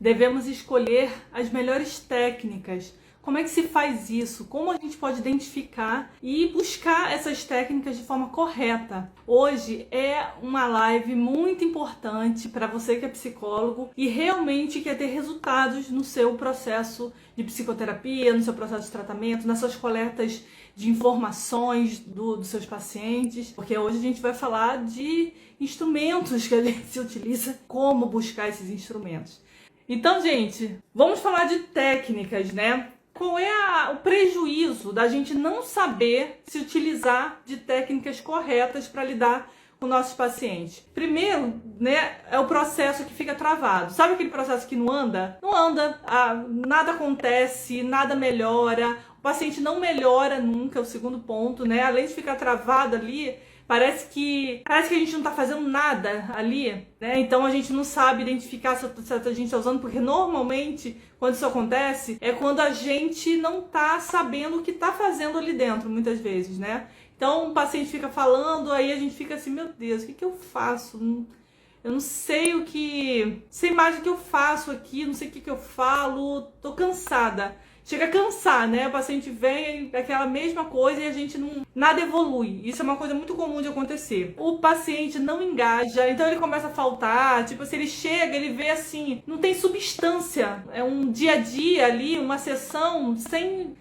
devemos escolher as melhores técnicas. Como é que se faz isso? Como a gente pode identificar e buscar essas técnicas de forma correta? Hoje é uma live muito importante para você que é psicólogo e realmente quer ter resultados no seu processo de psicoterapia, no seu processo de tratamento, nas suas coletas de informações dos seus pacientes, porque hoje a gente vai falar de instrumentos que a gente utiliza, como buscar esses instrumentos. Então, gente, vamos falar de técnicas, né? Qual é o prejuízo da gente não saber se utilizar de técnicas corretas para lidar com nossos pacientes? Primeiro, né, é o processo que fica travado. Sabe aquele processo que não anda? Não anda, nada acontece, nada melhora, o paciente não melhora nunca, é o segundo ponto, né? Além de ficar travado ali, parece que a gente não tá fazendo nada ali, né? Então a gente não sabe identificar se a gente tá usando, porque normalmente quando isso acontece é quando a gente não tá sabendo o que tá fazendo ali dentro, muitas vezes, né? Então o paciente fica falando, aí a gente fica assim, meu Deus, o que eu faço? Eu não sei sei mais o que eu faço aqui, não sei o que eu falo, tô cansada. Chega a cansar, né? O paciente vem, aquela mesma coisa e a gente nada evolui. Isso é uma coisa muito comum de acontecer. O paciente não engaja, então ele começa a faltar. Tipo, se ele chega, ele vê assim, não tem substância. É um dia a dia ali, uma sessão sem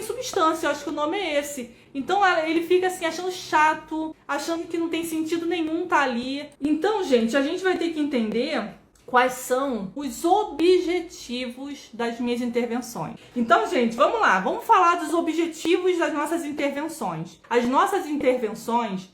substância. Eu acho que o nome é esse. Então ele fica assim, achando chato, achando que não tem sentido nenhum tá ali. Então, gente, a gente vai ter que entender quais são os objetivos das minhas intervenções. Então, gente, vamos lá. Vamos falar dos objetivos das nossas intervenções. As nossas intervenções,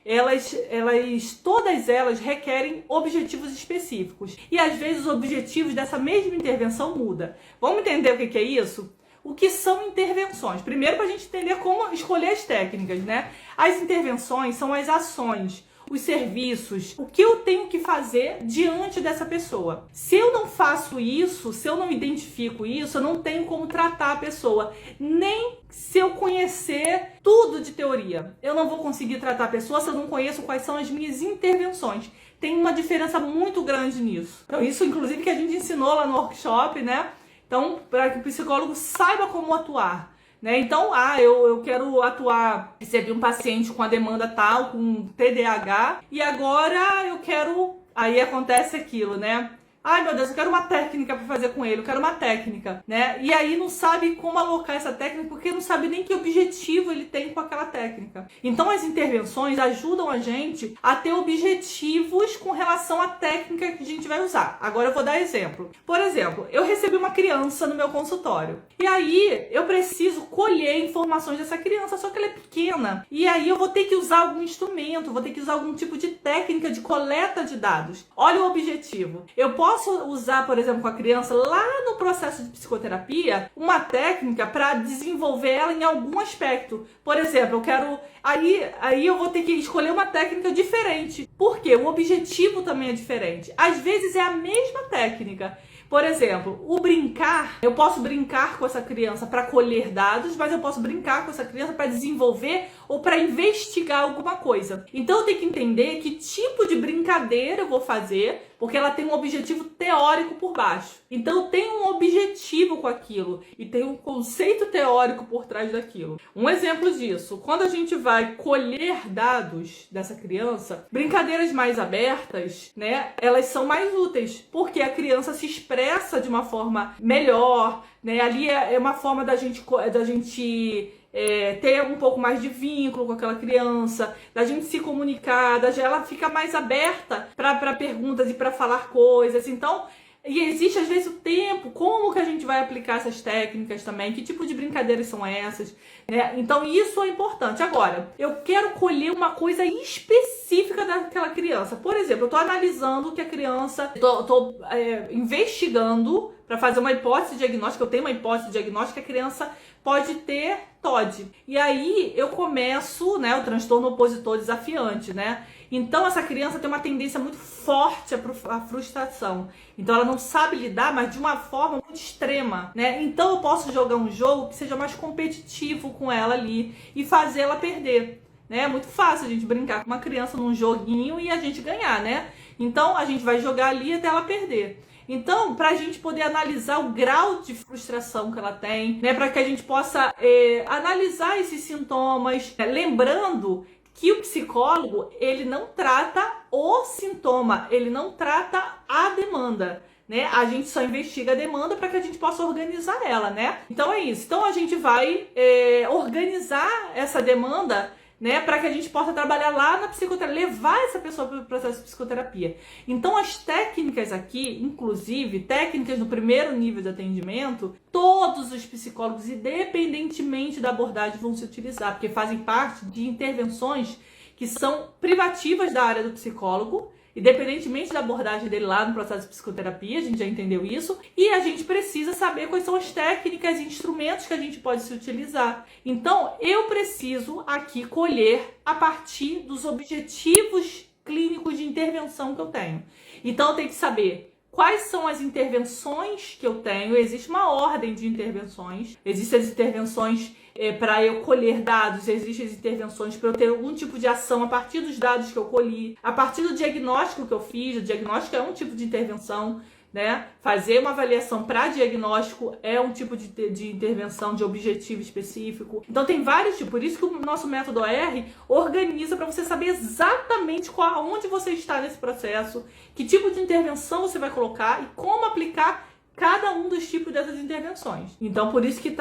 todas elas requerem objetivos específicos. E, às vezes, os objetivos dessa mesma intervenção mudam. Vamos entender o que é isso? O que são intervenções? Primeiro, para a gente entender como escolher as técnicas, né? As intervenções são as ações, os serviços, o que eu tenho que fazer diante dessa pessoa. Se eu não faço isso, se eu não identifico isso, eu não tenho como tratar a pessoa. Nem se eu conhecer tudo de teoria. Eu não vou conseguir tratar a pessoa se eu não conheço quais são as minhas intervenções. Tem uma diferença muito grande nisso. Então, isso, inclusive, que a gente ensinou lá no workshop, né? Então, para que o psicólogo saiba como atuar. Né? Então, eu quero atuar, recebi um paciente com a demanda tal, com TDAH, e agora eu quero, aí acontece aquilo, né? Ai, meu Deus, eu quero uma técnica para fazer com ele, eu quero uma técnica, né? E aí não sabe como alocar essa técnica, porque não sabe nem que objetivo ele tem com aquela técnica. Então as intervenções ajudam a gente a ter objetivos com relação à técnica que a gente vai usar. Agora eu vou dar exemplo. Por exemplo, eu recebi uma criança no meu consultório. E aí eu preciso colher informações dessa criança, só que ela é pequena. E aí eu vou ter que usar algum instrumento, vou ter que usar algum tipo de técnica de coleta de dados. Olha o objetivo. Eu posso usar, por exemplo, com a criança lá no processo de psicoterapia, uma técnica para desenvolver ela em algum aspecto. Por exemplo, eu quero... Aí eu vou ter que escolher uma técnica diferente. Por quê? O objetivo também é diferente. Às vezes é a mesma técnica. Por exemplo, o brincar, eu posso brincar com essa criança para colher dados, mas eu posso brincar com essa criança para desenvolver ou para investigar alguma coisa. Então eu tenho que entender que tipo de brincadeira eu vou fazer, porque ela tem um objetivo teórico por baixo. Então eu tenho um objetivo com aquilo e tem um conceito teórico por trás daquilo. Um exemplo disso, quando a gente vai colher dados dessa criança, brincadeiras mais abertas, né, elas são mais úteis, porque a criança se expressa de uma forma melhor, né? Ali é uma forma da gente ter um pouco mais de vínculo com aquela criança, da gente se comunicar, ela fica mais aberta para perguntas e para falar coisas. Então, e existe às vezes o tempo, como que a gente vai aplicar essas técnicas também, que tipo de brincadeiras são essas, né? Então isso é importante. Agora, eu quero colher uma coisa específica daquela criança. Por exemplo, eu estou analisando que a criança, estou investigando para fazer uma hipótese diagnóstica, eu tenho uma hipótese diagnóstica que a criança pode ter TOD. E aí eu começo, né, o transtorno opositor desafiante, né? Então essa criança tem uma tendência muito forte à frustração. Então ela não sabe lidar, mas de uma forma muito extrema, né? Então eu posso jogar um jogo que seja mais competitivo com ela ali e fazer ela perder, né? É muito fácil a gente brincar com uma criança num joguinho e a gente ganhar, né? Então a gente vai jogar ali até ela perder. Então, para a gente poder analisar o grau de frustração que ela tem, né? Para que a gente possa analisar esses sintomas, né? Lembrando que o psicólogo, ele não trata o sintoma, ele não trata a demanda, né? A gente só investiga a demanda para que a gente possa organizar ela, né? Então é isso. Então a gente vai organizar essa demanda, né, para que a gente possa trabalhar lá na psicoterapia, levar essa pessoa para o processo de psicoterapia. Então as técnicas aqui, inclusive técnicas no primeiro nível de atendimento, todos os psicólogos, independentemente da abordagem, vão se utilizar, porque fazem parte de intervenções que são privativas da área do psicólogo, independentemente da abordagem dele lá no processo de psicoterapia, a gente já entendeu isso, e a gente precisa saber quais são as técnicas e instrumentos que a gente pode se utilizar. Então, eu preciso aqui colher a partir dos objetivos clínicos de intervenção que eu tenho. Então, eu tenho que saber quais são as intervenções que eu tenho. Existe uma ordem de intervenções, existem as intervenções para eu colher dados, existem as intervenções para eu ter algum tipo de ação a partir dos dados que eu colhi, a partir do diagnóstico que eu fiz. O diagnóstico é um tipo de intervenção, né? Fazer uma avaliação para diagnóstico é um tipo de intervenção de objetivo específico. Então tem vários tipos, por isso que o nosso método OR organiza para você saber exatamente onde você está nesse processo, que tipo de intervenção você vai colocar e como aplicar cada um dos tipos dessas intervenções. Então por isso que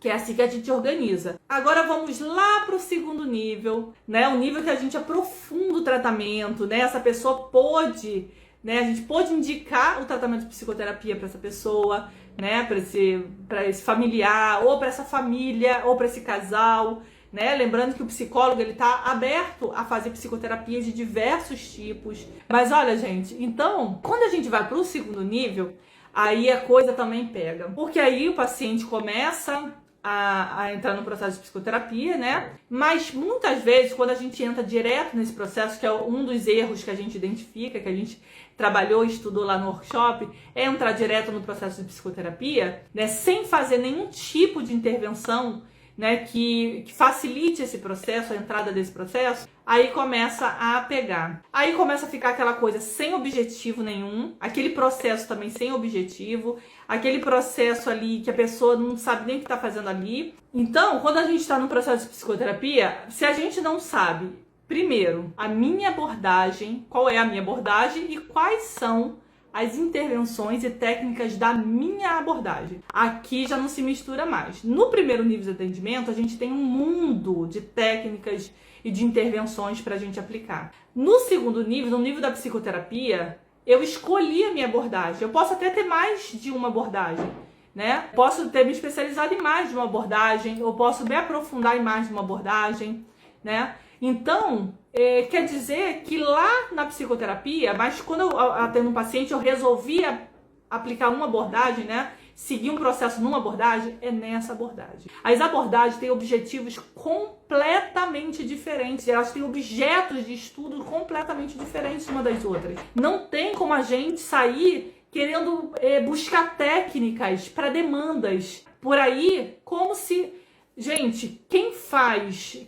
é assim que a gente organiza. Agora vamos lá para o segundo nível, né? O nível que a gente aprofunda o tratamento, né? Essa pessoa pôde, né? A gente pode indicar o tratamento de psicoterapia para essa pessoa, né? Para esse familiar, ou para essa família, ou para esse casal, né? Lembrando que o psicólogo, ele tá aberto a fazer psicoterapia de diversos tipos. Mas olha, gente, então, quando a gente vai para o segundo nível, aí a coisa também pega. Porque aí o paciente começa a entrar no processo de psicoterapia, né? Mas muitas vezes, quando a gente entra direto nesse processo, que é um dos erros que a gente identifica, que a gente trabalhou e estudou lá no workshop, é entrar direto no processo de psicoterapia, né? Sem fazer nenhum tipo de intervenção, né, que facilite esse processo, a entrada desse processo, aí começa a pegar. Aí começa a ficar aquela coisa sem objetivo nenhum, aquele processo também sem objetivo, aquele processo ali que a pessoa não sabe nem o que está fazendo ali. Então, quando a gente está no processo de psicoterapia, se a gente não sabe, primeiro, a minha abordagem, qual é a minha abordagem e quais são as intervenções e técnicas da minha abordagem. Aqui já não se mistura mais. No primeiro nível de atendimento, a gente tem um mundo de técnicas e de intervenções para a gente aplicar. No segundo nível, no nível da psicoterapia, eu escolhi a minha abordagem. Eu posso até ter mais de uma abordagem, né? Posso ter me especializado em mais de uma abordagem, eu posso me aprofundar em mais de uma abordagem, né? Então, quer dizer que lá na psicoterapia, mas quando eu atendo um paciente, eu resolvi aplicar uma abordagem, né? Seguir um processo numa abordagem, é nessa abordagem. As abordagens têm objetivos completamente diferentes, elas têm objetos de estudo completamente diferentes uma das outras. Não tem como a gente sair querendo buscar técnicas para demandas por aí, como se... Gente, quem faz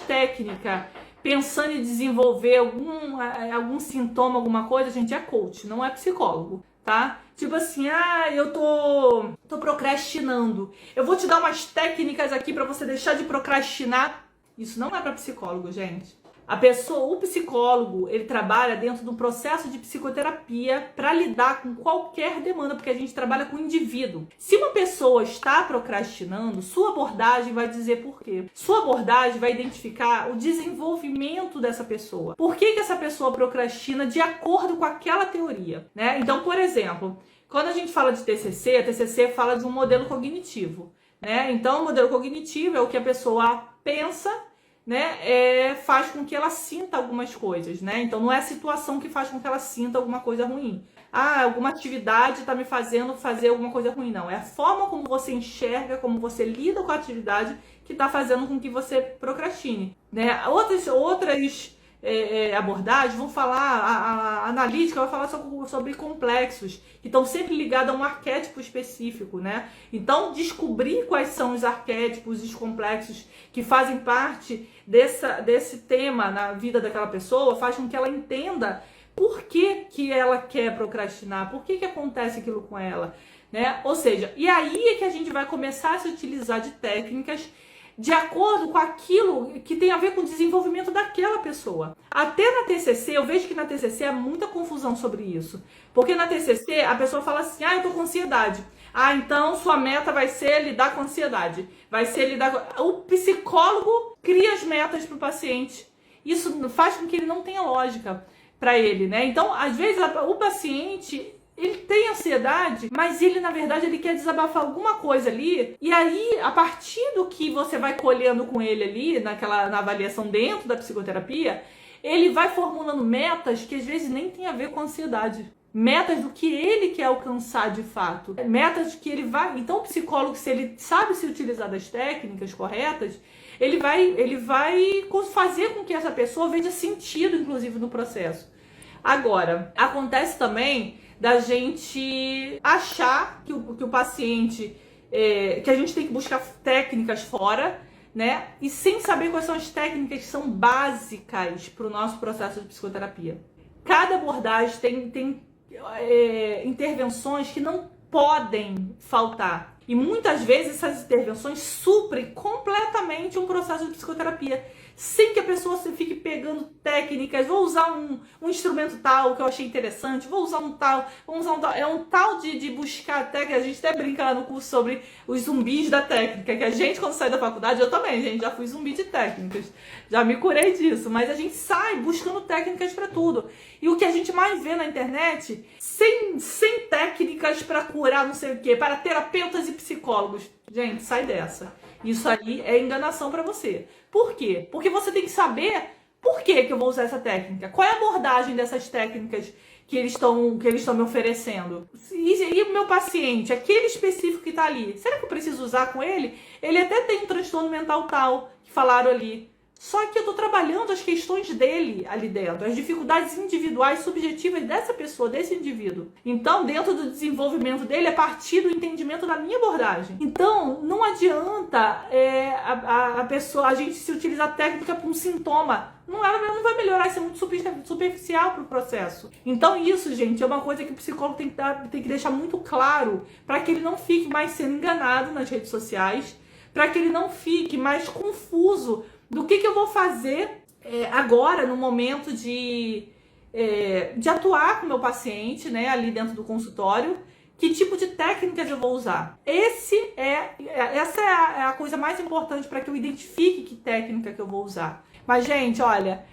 técnica pensando em desenvolver algum sintoma, alguma coisa, gente, é coach, não é psicólogo, tá? Tipo assim, eu tô procrastinando. Eu vou te dar umas técnicas aqui pra você deixar de procrastinar. Isso não é pra psicólogo, gente. O psicólogo, ele trabalha dentro de um processo de psicoterapia para lidar com qualquer demanda, porque a gente trabalha com o indivíduo. Se uma pessoa está procrastinando, sua abordagem vai dizer por quê. Sua abordagem vai identificar o desenvolvimento dessa pessoa. Por que essa pessoa procrastina de acordo com aquela teoria, né? Então, por exemplo, quando a gente fala de TCC, a TCC fala de um modelo cognitivo, né? Então, o modelo cognitivo é o que a pessoa pensa, né, faz com que ela sinta algumas coisas, né? Então não é a situação que faz com que ela sinta alguma coisa ruim. Alguma atividade está me fazendo fazer alguma coisa ruim. Não, é a forma como você enxerga, como você lida com a atividade que está fazendo com que você procrastine, né? Outras abordagens vão falar, a analítica vai falar sobre complexos, que estão sempre ligados a um arquétipo específico, né? Então, descobrir quais são os arquétipos e os complexos que fazem parte desse tema na vida daquela pessoa faz com que ela entenda por que que ela quer procrastinar, por que que acontece aquilo com ela, né? Ou seja, e aí é que a gente vai começar a se utilizar de técnicas de acordo com aquilo que tem a ver com o desenvolvimento daquela pessoa. Até na TCC, eu vejo que na TCC há muita confusão sobre isso. Porque na TCC a pessoa fala assim, eu tô com ansiedade. Então sua meta vai ser lidar com ansiedade. Vai ser lidar com... O psicólogo cria as metas para o paciente. Isso faz com que ele não tenha lógica para ele, né? Então, às vezes, o paciente... ele tem ansiedade, mas ele, na verdade, ele quer desabafar alguma coisa ali. E aí, a partir do que você vai colhendo com ele ali, na avaliação dentro da psicoterapia, ele vai formulando metas que às vezes nem tem a ver com ansiedade. Metas do que ele quer alcançar de fato. Metas que ele vai... Então, o psicólogo, se ele sabe se utilizar das técnicas corretas, ele vai fazer com que essa pessoa veja sentido, inclusive, no processo. Agora, acontece também da gente achar que o paciente, que a gente tem que buscar técnicas fora, né? E sem saber quais são as técnicas que são básicas para o nosso processo de psicoterapia. Cada abordagem tem intervenções que não podem faltar. E muitas vezes essas intervenções suprem completamente um processo de psicoterapia, sem que a pessoa fique pegando técnicas, vou usar um instrumento tal que eu achei interessante, vou usar um tal, é um tal de buscar técnica. A gente até brinca lá no curso sobre os zumbis da técnica, que a gente, quando sai da faculdade, eu também, gente, já fui zumbi de técnicas, já me curei disso, mas a gente sai buscando técnicas para tudo. E o que a gente mais vê na internet, sem técnicas para curar não sei o que, para terapeutas e psicólogos. Gente, sai dessa. Isso aí é enganação para você. Por quê? Porque você tem que saber por que eu vou usar essa técnica. Qual é a abordagem dessas técnicas que eles estão me oferecendo? E o meu paciente, aquele específico que está ali, será que eu preciso usar com ele? Ele até tem um transtorno mental tal, que falaram ali. Só que eu estou trabalhando as questões dele ali dentro, as dificuldades individuais, subjetivas dessa pessoa, desse indivíduo. Então, dentro do desenvolvimento dele, é a partir do entendimento da minha abordagem. Então, não adianta a gente se utilizar técnica para um sintoma. Não vai melhorar, isso é muito superficial para o processo. Então, isso, gente, é uma coisa que o psicólogo tem que deixar muito claro para que ele não fique mais sendo enganado nas redes sociais, para que ele não fique mais confuso do que eu vou fazer agora no momento de atuar com o meu paciente, né, ali dentro do consultório, que tipo de técnicas eu vou usar. Essa é a coisa mais importante para que eu identifique que técnica que eu vou usar. Mas, gente, olha,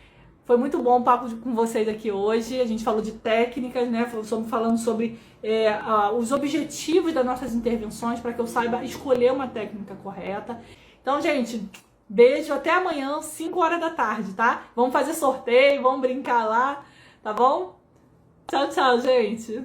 foi muito bom o papo com vocês aqui hoje. A gente falou de técnicas, né, falando sobre os objetivos das nossas intervenções para que eu saiba escolher uma técnica correta. Então, gente, beijo, até amanhã, 5 horas da tarde, tá? Vamos fazer sorteio, vamos brincar lá, tá bom? Tchau, tchau, gente!